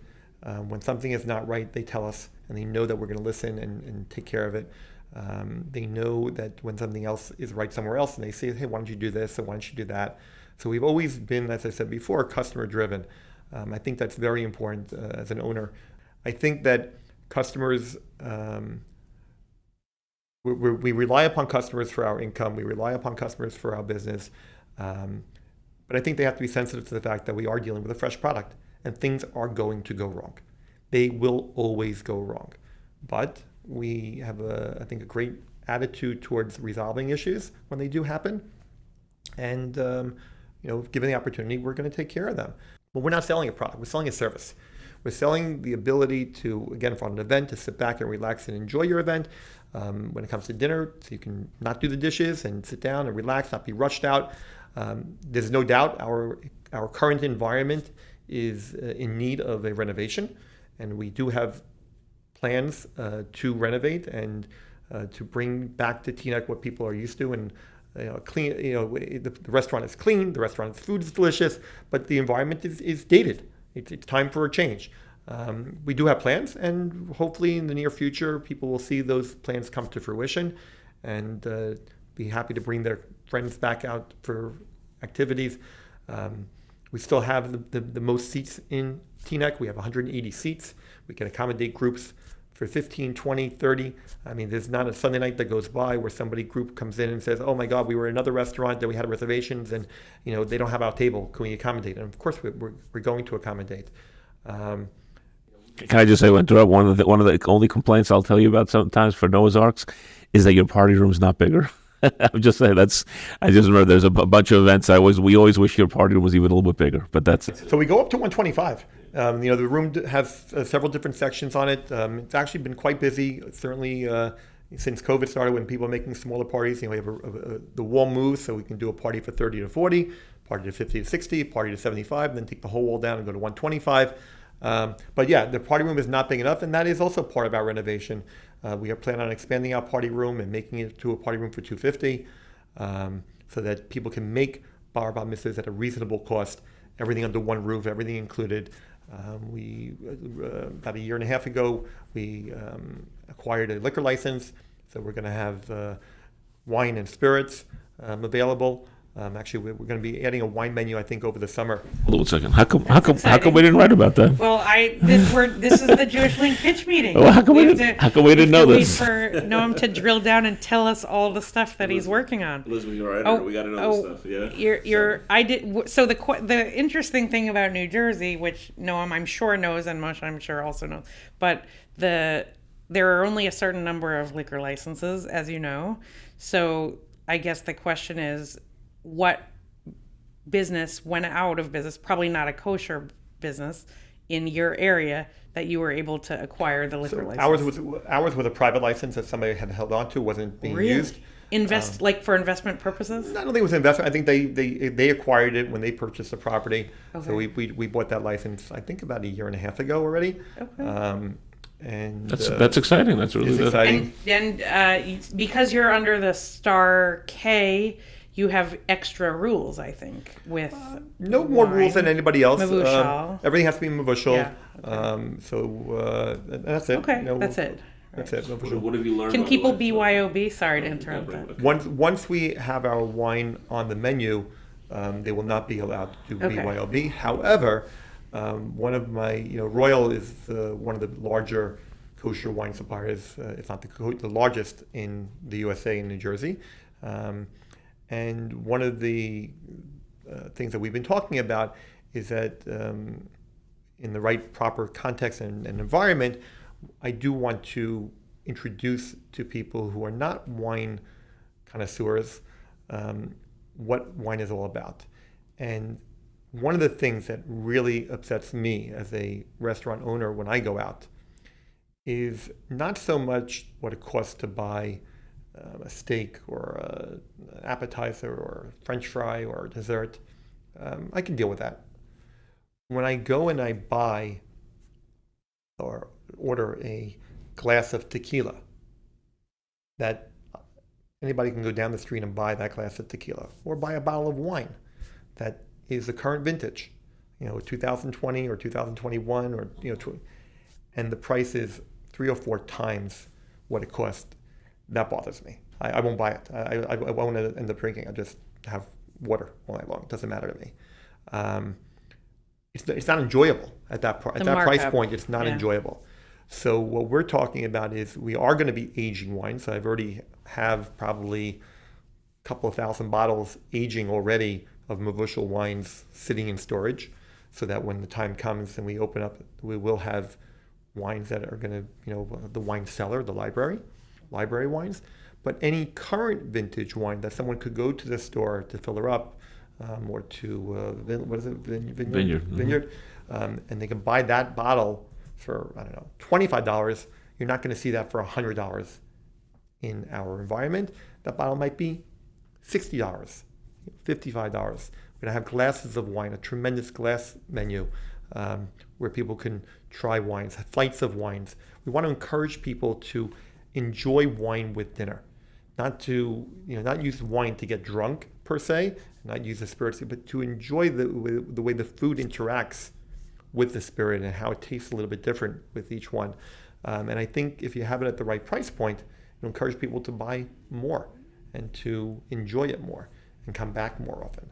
When something is not right, they tell us, and they know that we're going to listen and take care of it. They know that when something else is right somewhere else, and they say, hey, why don't you do this, and why don't you do that? So we've always been, as I said before, customer driven. I think that's very important as an owner. I think that customers, we rely upon customers for our income. We rely upon customers for our business. But I think they have to be sensitive to the fact that we are dealing with a fresh product, and things are going to go wrong. They will always go wrong. But we have, I think, a great attitude towards resolving issues when they do happen. And, given the opportunity, we're going to take care of them. But we're not selling a product. We're selling a service. We're selling the ability to, again, for an event, to sit back and relax and enjoy your event. When it comes to dinner, so you can not do the dishes and sit down and relax, not be rushed out. There's no doubt our current environment is in need of a renovation, and we do have plans to renovate and to bring back to Teaneck what people are used to, and clean. The restaurant is clean, the restaurant's food is delicious, but the environment is dated. It's time for a change. We do have plans, and hopefully in the near future, people will see those plans come to fruition, and be happy to bring their friends back out for activities. We still have the most seats in Teaneck. We have 180 seats. We can accommodate groups for 15, 20, 30. I mean, there's not a Sunday night that goes by where group comes in and says, oh my God, we were in another restaurant that we had reservations, and they don't have our table. Can we accommodate? And of course, we're going to accommodate. Can I just say, interrupt? One of the only complaints I'll tell you about sometimes for Noah's Arks is that your party room's not bigger. I'm just saying I just remember there's a bunch of events. We always wish your party room was even a little bit bigger, but that's it. So we go up to 125. The room has several different sections on it. It's actually been quite busy, certainly since COVID started, when people are making smaller parties. We have the wall moves, so we can do a party for 30 to 40, party to 50 to 60, party to 75, and then take the whole wall down and go to 125. But yeah, the party room is not big enough, and that is also part of our renovation. We are planning on expanding our party room and making it to a party room for 250, so that people can make bar mitzvahs at a reasonable cost, everything under one roof, everything included. We about a year and a half ago, we acquired a liquor license, so we're going to have wine and spirits available. Actually, we're going to be adding a wine menu, I think, over the summer. Hold on a second. How come we didn't write about that? Well, this is the Jewish Link pitch meeting. Well, how come we didn't know this? We have to wait for Noam to drill down and tell us all the stuff that he's working on. Elizabeth, you're right. We got to know this stuff. Yeah. I did. So the interesting thing about New Jersey, which Noam I'm sure knows, and Moshe I'm sure also knows, but there are only a certain number of liquor licenses, as you know. So I guess the question is, what business went out of business, probably not a kosher business, in your area that you were able to acquire the liquor license? Ours was a private license that somebody had held on to, wasn't being used. Like for investment purposes? I don't think it was investment. I think they acquired it when they purchased the property. Okay. So we bought that license, I think, about a year and a half ago already. Okay. And that's exciting. That's really exciting. And because you're under the Star K, you have extra rules, I think, with no more rules than anybody else. Mavushal. Everything has to be mavushal. Yeah, okay. That's it. Okay, that's it. That's it. What have you learned? Can people BYOB? Sorry to interrupt that. Once we have our wine on the menu, they will not be allowed to do BYOB. However, one of my, Royal is one of the larger kosher wine suppliers. It's not the largest in the USA in New Jersey. And one of the things that we've been talking about is that in the right proper context and environment, I do want to introduce to people who are not wine connoisseurs what wine is all about. And one of the things that really upsets me as a restaurant owner when I go out is not so much what it costs to buy a steak or an appetizer or a French fry or a dessert. I can deal with that. When I go and I buy or order a glass of tequila, that anybody can go down the street and buy that glass of tequila, or buy a bottle of wine that is the current vintage, 2020 or 2021, or and the price is 3 or 4 times what it cost. That bothers me. I won't buy it. I won't end up drinking. I just have water all night long. It doesn't matter to me. It's not enjoyable at that price point. It's not enjoyable. So what we're talking about is we are going to be aging wine. So I've already have probably a couple of thousand bottles aging already of mavushal wines sitting in storage, so that when the time comes and we open up, we will have wines that are going to, the wine cellar, the library wines. But any current vintage wine that someone could go to the store to fill her up, or to vineyard, and they can buy that bottle for, I don't know, $25. You're not going to see that for $100 in our environment. That bottle might be $60, $55. We're going to have glasses of wine, a tremendous glass menu, where people can try wines, flights of wines. We want to encourage people to enjoy wine with dinner, not use wine to get drunk per se, not use the spirits, but to enjoy the way the food interacts with the spirit and how it tastes a little bit different with each one. And I think if you have it at the right price point, you encourage people to buy more and to enjoy it more and come back more often.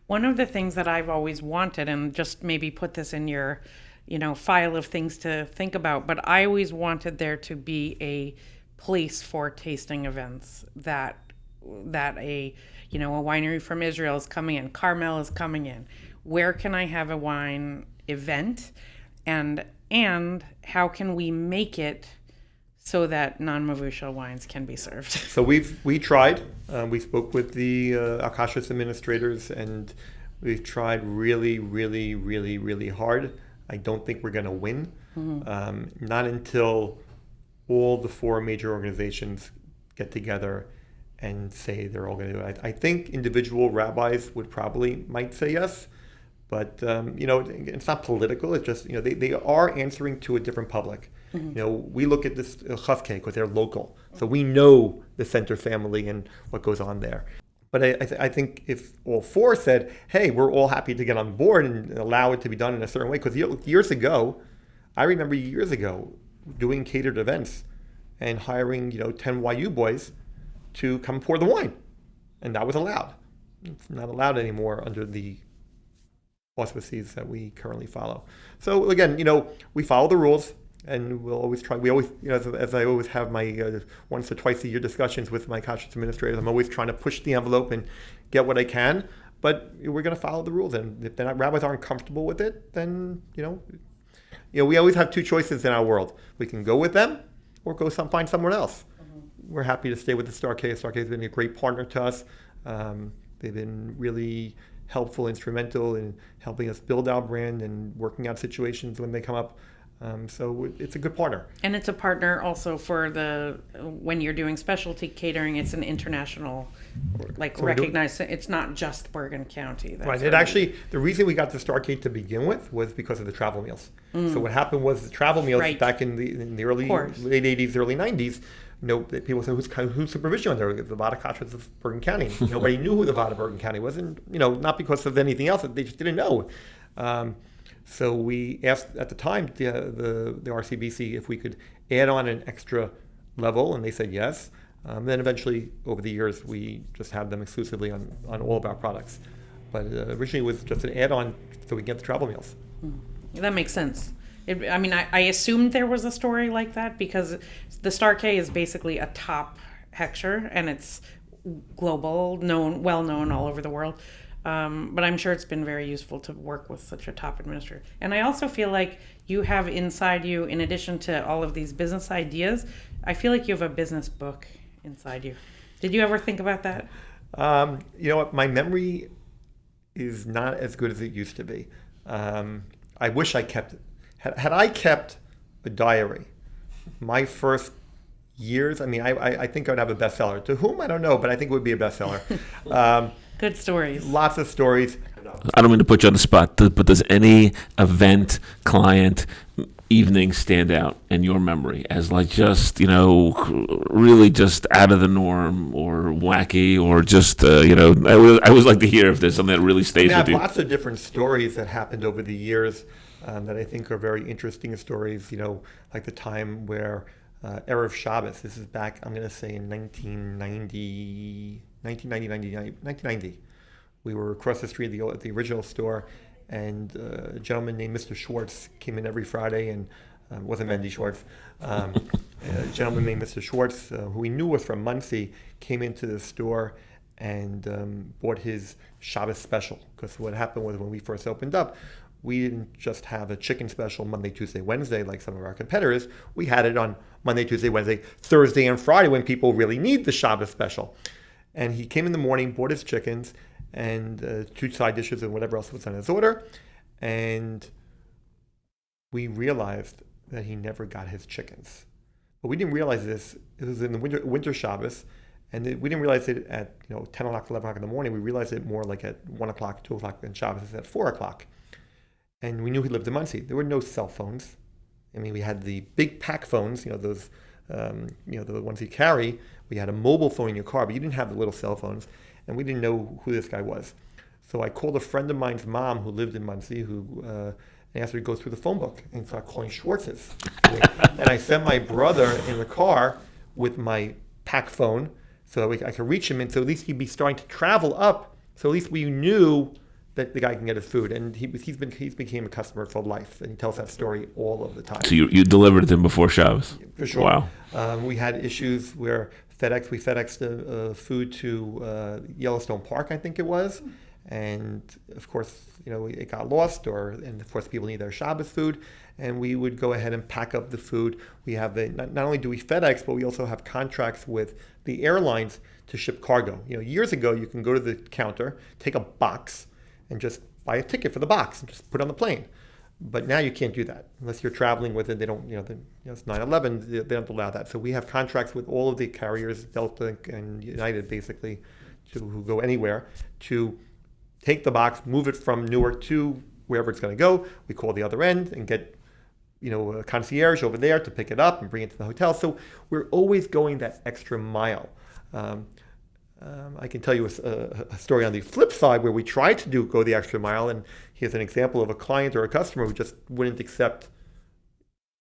One of the things that I've always wanted, and just maybe put this in your, file of things to think about, but I always wanted there to be a place for tasting events that a winery from Israel is coming in, Carmel is coming in. Where can I have a wine event? and how can we make it so that non-mavushal wines can be served? So we tried. We spoke with the our kashrus administrators, and we've tried really, really, really, really hard. I don't think we're going to win. Not until all the four major organizations get together and say they're all going to do it. I think individual rabbis might say yes, but it's not political. It's just they are answering to a different public. We look at this chafke because they're local, so we know the Center family and what goes on there. But I think if all four said, "Hey, we're all happy to get on board and allow it to be done in a certain way," because I remember years ago doing catered events and hiring 10 YU boys to come pour the wine, and that was allowed. It's not allowed anymore under the auspices that we currently follow. So again, we follow the rules. And we'll always try. We always, as I always have my once or twice a year discussions with my kashrus administrators, I'm always trying to push the envelope and get what I can. But we're going to follow the rules. And if rabbis aren't comfortable with it, then we always have two choices in our world. We can go with them, or find someone else. We're happy to stay with the Star K. Star K has been a great partner to us. They've been really helpful, instrumental in helping us build our brand and working out situations when they come up. So it's a good partner. And it's a partner also for when you're doing specialty catering, it's an international, recognized, it's not just Bergen County. Right. The reason we got the Starcade to begin with was because of the travel meals. So what happened was the travel meals back in the early, late 80s, early 90s, people said, who's supervision on there? The Vada Kashrus of Bergen County. Nobody knew who the Vada Bergen County was, and, not because of anything else, they just didn't know. So we asked at the time the RCBC if we could add on an extra level, and they said yes. Then eventually, over the years, we just had them exclusively on all of our products. But originally, it was just an add-on so we can get the travel meals. That makes sense. I assumed there was a story like that because the Star K is basically a top hechsher, and it's global, well known all over the world. But I'm sure it's been very useful to work with such a top administrator. And I also feel like you have inside you, in addition to all of these business ideas, I feel like you have a business book inside you. Did you ever think about that? You know what? My memory is not as good as it used to be. I wish I kept it. Had I kept a diary, my first years, I think I would have a bestseller. To whom, I don't know, but I think it would be a bestseller. Good stories. Lots of stories. I don't mean to put you on the spot, but does any event, client, evening stand out in your memory as really just out of the norm or wacky or just, I always like to hear if there's something that really stays with you. I have lots of different stories that happened over the years that I think are very interesting stories, like the time where Erev Shabbos, this is back, I'm going to say in 1990, we were across the street at the original store, and a gentleman named Mr. Schwartz came in every Friday, and it wasn't Mendy Schwartz. A gentleman named Mr. Schwartz, who we knew was from Muncie, came into the store and bought his Shabbos special. Because what happened was when we first opened up, we didn't just have a chicken special Monday, Tuesday, Wednesday like some of our competitors. We had it on Monday, Tuesday, Wednesday, Thursday, and Friday when people really need the Shabbos special. And he came in the morning, bought his chickens, and 2 side dishes and whatever else was on his order. And we realized that he never got his chickens. But we didn't realize this. It was in the winter Shabbos. And we didn't realize it at 10 o'clock, 11 o'clock in the morning. We realized it more like at 1 o'clock, 2 o'clock, and Shabbos is at 4 o'clock. And we knew he lived in Muncie. There were no cell phones. We had the big pack phones, those, the ones you carry. We had a mobile phone in your car, but you didn't have the little cell phones. And we didn't know who this guy was. So I called a friend of mine's mom who lived in Muncie, who asked her to go through the phone book and start calling Schwartz's. And I sent my brother in the car with my pack phone so I could reach him, and so at least he'd be starting to travel up. So at least we knew that the guy can get his food, and he's became a customer for life, and he tells that story all of the time. So you delivered it to him before Shabbos? For sure. Wow. We had issues where we FedExed food to Yellowstone Park, I think it was, And of course, it got lost, and of course people need their Shabbos food, and we would go ahead and pack up the food. We have not only do we FedEx, but we also have contracts with the airlines to ship cargo. Years ago, you can go to the counter, take a box, and just buy a ticket for the box and just put it on the plane. But now you can't do that unless you're traveling with it. They don't, it's 9/11. They don't allow that. So we have contracts with all of the carriers, Delta and United, basically, who go anywhere, to take the box, move it from Newark to wherever it's going to go. We call the other end and get, a concierge over there to pick it up and bring it to the hotel. So we're always going that extra mile. I can tell you a story on the flip side where we tried to go the extra mile, and here's an example of a client or a customer who just wouldn't accept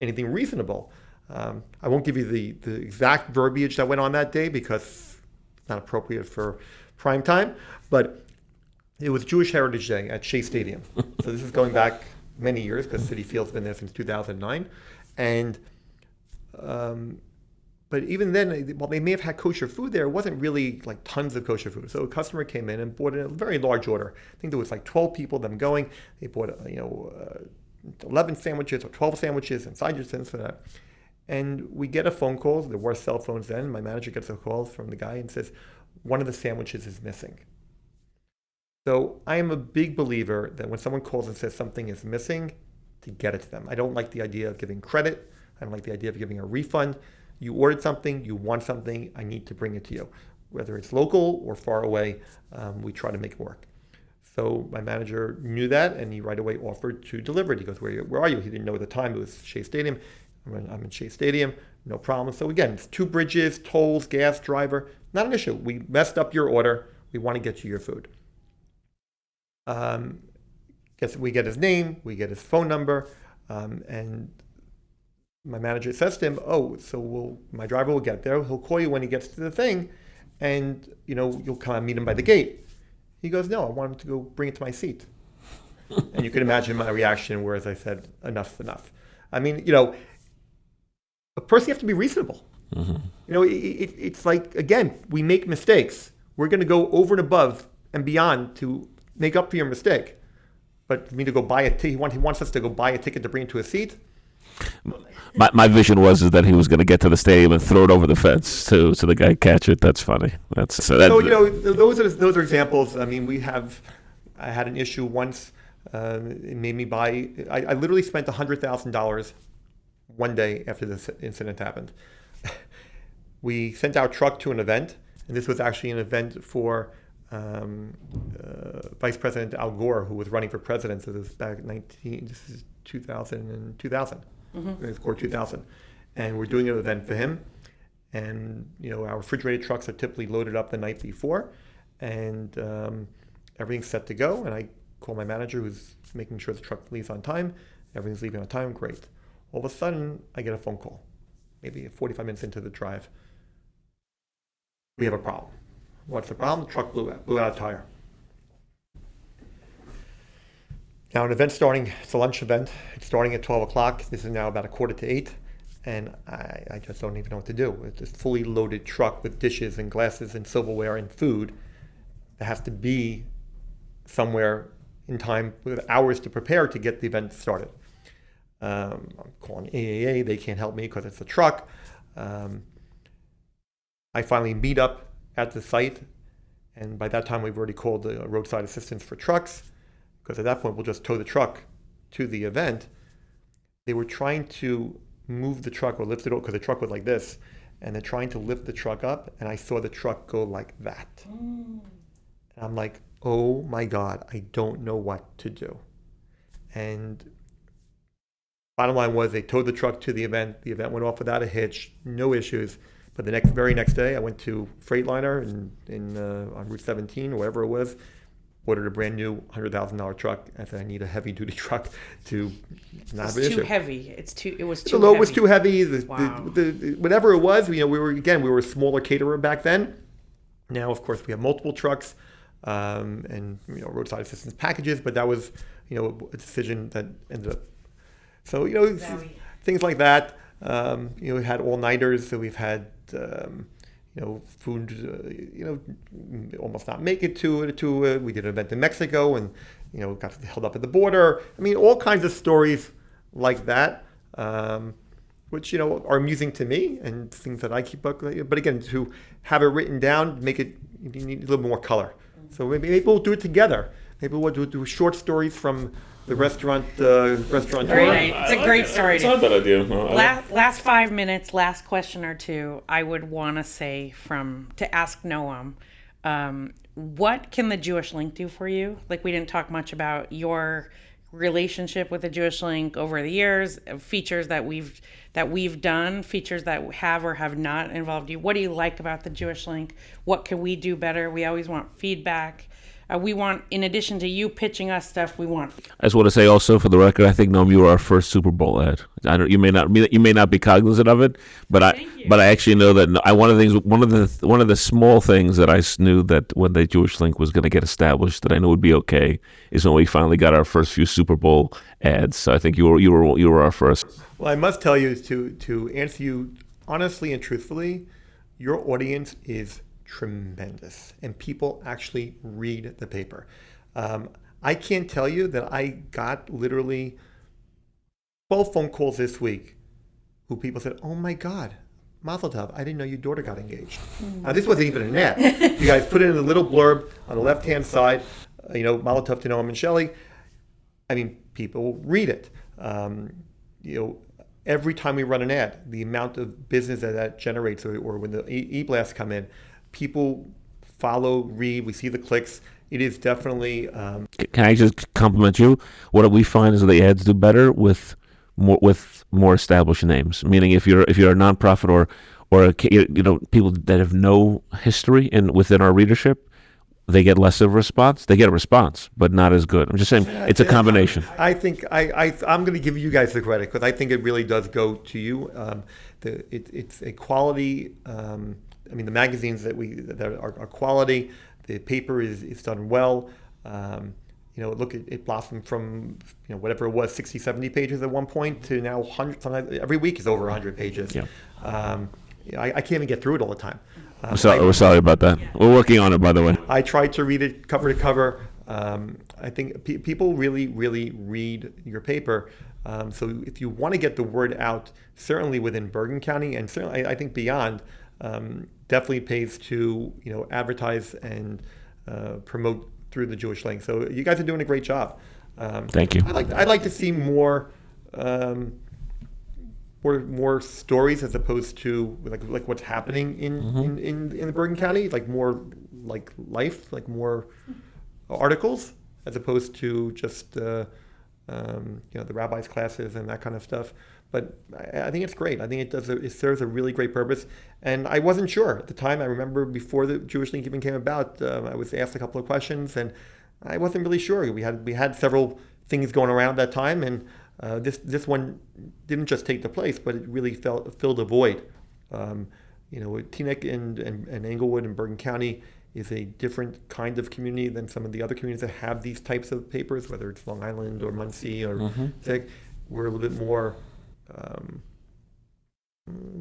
anything reasonable. I won't give you the exact verbiage that went on that day because it's not appropriate for prime time, but it was Jewish Heritage Day at Shea Stadium. So this is going back many years because Citi Field's been there since 2009. And but even then, while they may have had kosher food there, it wasn't really like tons of kosher food. So a customer came in and bought a very large order. I think there was like 12 people, them going. They bought 11 sandwiches or 12 sandwiches and side dishes for that. And we get a phone call. There were cell phones then. My manager gets a call from the guy and says, one of the sandwiches is missing. So I am a big believer that when someone calls and says something is missing, to get it to them. I don't like the idea of giving credit. I don't like the idea of giving a refund. You ordered something, you want something, I need to bring it to you. Whether it's local or far away, we try to make it work. So my manager knew that, and he right away offered to deliver it. He goes, where are you? He didn't know at the time. It was Shea Stadium. I'm in Shea Stadium, no problem. So again, it's 2 bridges, tolls, gas, driver, not an issue. We messed up your order. We want to get you your food. We get his name, we get his phone number, and my manager says to him, my driver will get there. He'll call you when he gets to the thing, and you'll come and meet him by the gate. He goes, no, I want him to go bring it to my seat. And you can imagine my reaction, whereas I said, enough's enough. I mean, a person, you have to be reasonable. Mm-hmm. It's like, again, we make mistakes. We're going to go over and above and beyond to make up for your mistake. But for me to go buy he wants us to go buy a ticket to bring it to a seat. My vision was that he was going to get to the stadium and throw it over the fence so the guy catch it. That's funny. Those are examples. I mean, I had an issue once. It made me buy. I literally spent $100,000 one day after this incident happened. We sent our truck to an event, and this was actually an event for Vice President Al Gore, who was running for president. So this is back 2000. Mm-hmm. It's Gore 2000. And we're doing an event for him. And, our refrigerated trucks are typically loaded up the night before. And everything's set to go. And I call my manager, who's making sure the truck leaves on time. Everything's leaving on time. Great. All of a sudden, I get a phone call, maybe 45 minutes into the drive. We have a problem. What's the problem? The truck blew out a tire. Now an event's starting, it's a lunch event. It's starting at 12 o'clock. This is now about 7:45, and I just don't even know what to do. It's a fully loaded truck with dishes and glasses and silverware and food that has to be somewhere in time with hours to prepare to get the event started. I'm calling AAA. They can't help me because it's a truck. I finally meet up at the site, and by that time we've already called the roadside assistance for trucks, because at that point we'll just tow the truck to the event. They were trying to move the truck or lift it up because the truck was like this, and they're trying to lift the truck up, and I saw the truck go like that. And I'm like, oh my God, I don't know what to do. And bottom line was they towed the truck to the event. The event went off without a hitch, no issues. But the very next day, I went to Freightliner on Route 17, or whatever it was, ordered a brand new $100,000 truck. I said, I need a heavy duty truck to not have an issue. It's too heavy. It was too the load heavy. was too heavy. Wow. Whatever it was, we were a smaller caterer back then. Now, of course, we have multiple trucks and roadside assistance packages. But that was a decision that ended up. So things like that. We had all-nighters. So we've had food, almost not make it to it. We did an event in Mexico and, got held up at the border. I mean, all kinds of stories like that, which, are amusing to me and things that I keep up. But again, to have it written down, you need a little more color. So maybe we'll do it together. Maybe we'll do short stories from the restaurant tour. Great. It's a great story. It's not a bad idea. Last 5 minutes, last question or two, I would want to say to ask Noam, what can the Jewish Link do for you? Like, we didn't talk much about your relationship with the Jewish Link over the years, features that we've done, features that have or have not involved you. What do you like about the Jewish Link? What can we do better? We always want feedback. We want, in addition to you pitching us stuff, we want. I just want to say also, for the record, I think, Noam, you were our first Super Bowl ad. You may not be cognizant of it, but I actually know that. One of the small things that I knew that when the Jewish Link was going to get established, that I knew would be okay, is when we finally got our first few Super Bowl ads. So I think you were our first. Well, I must tell you, to answer you honestly and truthfully, your audience is tremendous, and people actually read the paper. I can't tell you that I got literally 12 phone calls this week who people said, "Oh my God, Mazel Tov, I didn't know your daughter got engaged." Now, this wasn't even an ad. You guys put it in a little blurb on the left-hand side, Mazel Tov to Noam and Shelley. I mean, people read it. Every time we run an ad, the amount of business that generates, or when the e-blasts come in, people follow, read, we see the clicks. It is definitely... Can I just compliment you? What we find is that the ads do better with more established names. Meaning, if you're a nonprofit or people that have no history within our readership, they get less of a response. They get a response, but not as good. I'm just saying, it's a combination. I think I'm going to give you guys the credit, because I think it really does go to you. It's a quality... the magazines that are quality. The paper is done well. It blossomed from whatever it was, 60, 70 pages at one point to now 100. Sometimes every week is over 100 pages. Yeah. I can't even get through it all the time. We're sorry about that. We're working on it, by the way. I tried to read it cover to cover. I think people really, really read your paper. So if you want to get the word out, certainly within Bergen County, and certainly I think beyond, definitely pays to advertise and promote through the Jewish Link. So you guys are doing a great job. Thank you. I'd like to see more stories as opposed to like what's happening in Bergen County, like more like life, like more articles as opposed to just the rabbis' classes and that kind of stuff. But I think it's great. I think it serves a really great purpose. And I wasn't sure at the time. I remember before the Jewish Link even came about, I was asked a couple of questions, and I wasn't really sure. We had several things going around at that time, and this one didn't just take the place, but it really filled a void. Teaneck and Englewood and Bergen County is a different kind of community than some of the other communities that have these types of papers, whether it's Long Island or Muncie or Zig. We're a little bit more.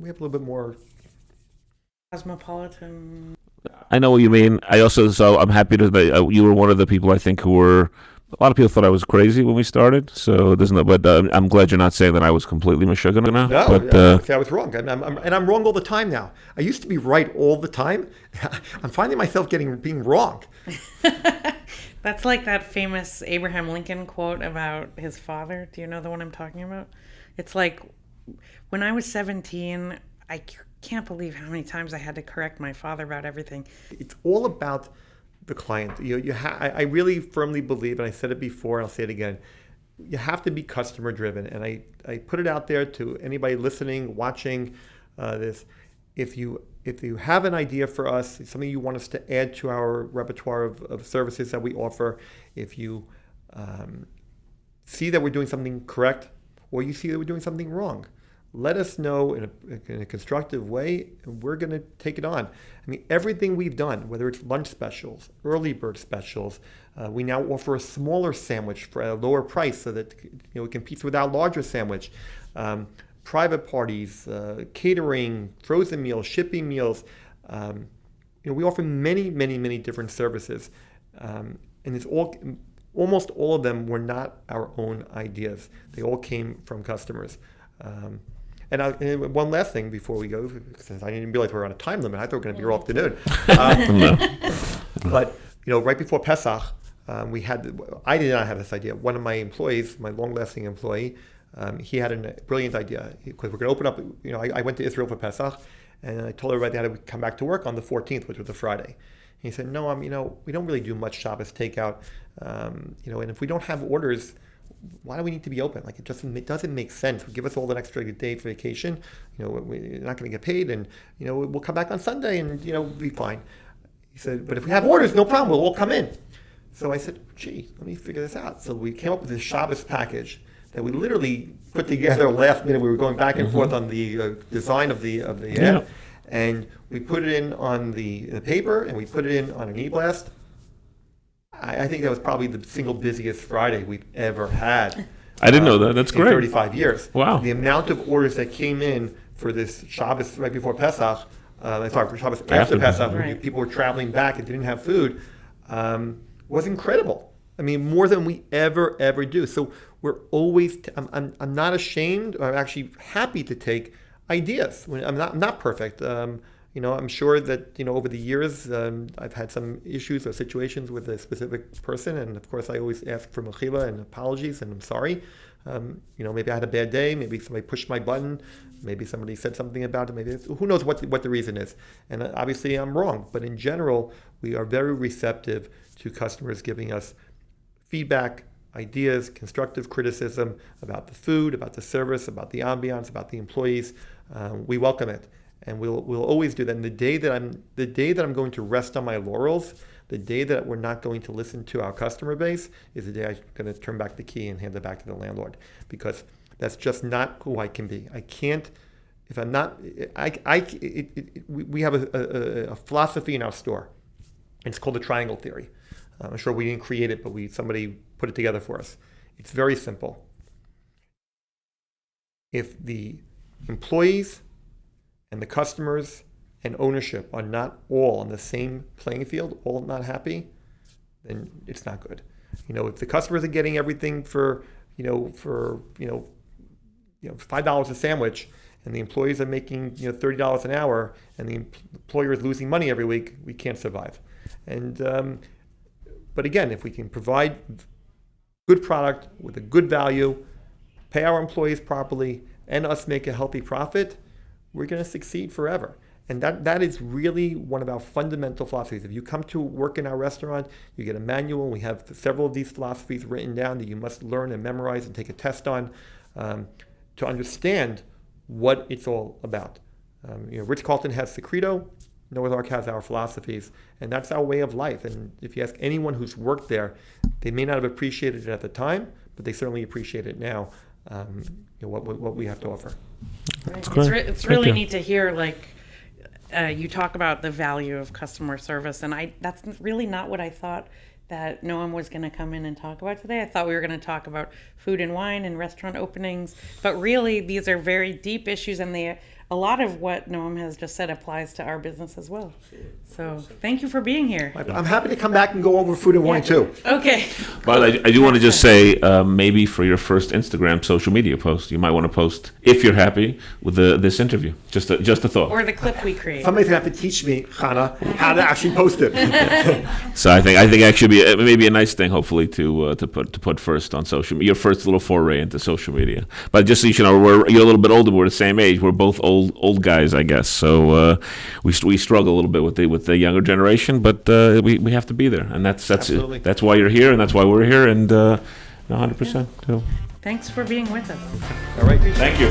We have a little bit more cosmopolitan. I know what you mean. I'm happy to. You were one of the people I think who were. A lot of people thought I was crazy when we started. So there's no. But I'm glad you're not saying that I was completely mishuggah now. No, but I was wrong, and I'm wrong all the time now. I used to be right all the time. I'm finding myself being wrong. That's like that famous Abraham Lincoln quote about his father. Do you know the one I'm talking about? It's like, when I was 17, I can't believe how many times I had to correct my father about everything. It's all about the client. I really firmly believe, and I said it before, and I'll say it again, you have to be customer driven. And I put it out there to anybody listening, watching this. If you have an idea for us, something you want us to add to our repertoire of services that we offer, if you see that we're doing something correct, or you see that we're doing something wrong, let us know in a constructive way, and we're going to take it on. I mean, everything we've done, whether it's lunch specials, early bird specials, we now offer a smaller sandwich for a lower price so that it competes with our larger sandwich. Private parties, catering, frozen meals, shipping meals. We offer many, many, many different services, and it's almost all of them were not our own ideas. They all came from customers. And one last thing before we go, since I didn't realize we were on a time limit, I thought we were going to be here all afternoon. But right before Pesach, I did not have this idea. One of my employees, my long-lasting employee, he had a brilliant idea, because we're going to open up. I went to Israel for Pesach, and I told everybody they had to come back to work on the 14th, which was a Friday. And he said, "No, we don't really do much Shabbos takeout, and if we don't have orders, why do we need to be open? Like, it doesn't make sense. Give us all an extra day for vacation. We're not going to get paid, and we'll come back on Sunday, and we'll be fine." He said, "But if we have orders, no problem. We'll all come in." So I said, "Gee, let me figure this out." So we came up with this Shabbos package that we literally put together last minute. We were going back and forth on the design of the ad, and we put it in on the paper, and we put it in on an e-blast. I think that was probably the single busiest Friday we've ever had. I didn't know that. That's great. 35 years. Wow. The amount of orders that came in for this Shabbos right before Pesach, for Shabbos after Pesach, when people were traveling back and didn't have food, was incredible. More than we ever do. So we're always, I'm not ashamed, or I'm actually happy to take ideas. I'm not perfect. I'm sure that, over the years, I've had some issues or situations with a specific person. And of course, I always ask for mechila and apologies, and I'm sorry. Maybe I had a bad day. Maybe somebody pushed my button. Maybe somebody said something about it. Maybe who knows what the reason is. And obviously I'm wrong. But in general, we are very receptive to customers giving us feedback, ideas, constructive criticism about the food, about the service, about the ambiance, about the employees. We welcome it. And we'll always do that. And the day that I'm going to rest on my laurels, the day that we're not going to listen to our customer base, is the day I'm going to turn back the key and hand it back to the landlord, because that's just not who I can be. I can't. If I'm not, we have a philosophy in our store. It's called the triangle theory. I'm sure we didn't create it, but somebody put it together for us. It's very simple. If the employees and the customers and ownership are not all on the same playing field, all not happy, then it's not good. If the customers are getting everything for $5 a sandwich, and the employees are making $30 an hour, and the employer is losing money every week, we can't survive. And but again, if we can provide good product with a good value, pay our employees properly, and us make a healthy profit, we're going to succeed forever. And that is really one of our fundamental philosophies. If you come to work in our restaurant, you get a manual. We have several of these philosophies written down that you must learn and memorize and take a test on to understand what it's all about. Ritz-Carlton has the credo. Noah's Ark has our philosophies, and that's our way of life. And if you ask anyone who's worked there, they may not have appreciated it at the time, but they certainly appreciate it now, what we have to offer. Right. It's really neat to hear, you talk about the value of customer service, and that's really not what I thought that Noam was going to come in and talk about today. I thought we were going to talk about food and wine and restaurant openings, but really these are very deep issues, and a lot of what Noam has just said applies to our business as well. So thank you for being here. I'm happy to come back and go over food and wine too. Okay. But I do want to just say, maybe for your first Instagram social media post, you might want to post, if you're happy with this interview. Just a thought. Or the clip we create. Somebody's going to have to teach me, Chana, how to actually post it. So I think actually maybe a nice thing, hopefully, to put first on social media, your first little foray into social media. But just so you know, you're a little bit older. We're the same age. We're both old guys, I guess. So we struggle a little bit with the younger generation, but we have to be there, and that's why you're here, and that's why we're here, and 100%. So. Thanks for being with us. All right. Thank you.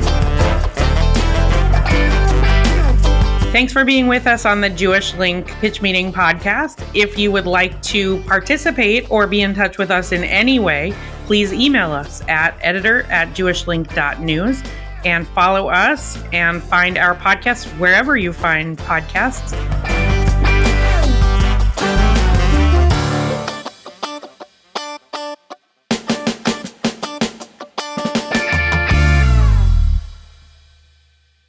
Thanks for being with us on the Jewish Link Pitch Meeting podcast. If you would like to participate or be in touch with us in any way, please email us at editor@jewishlink.news and follow us and find our podcast wherever you find podcasts.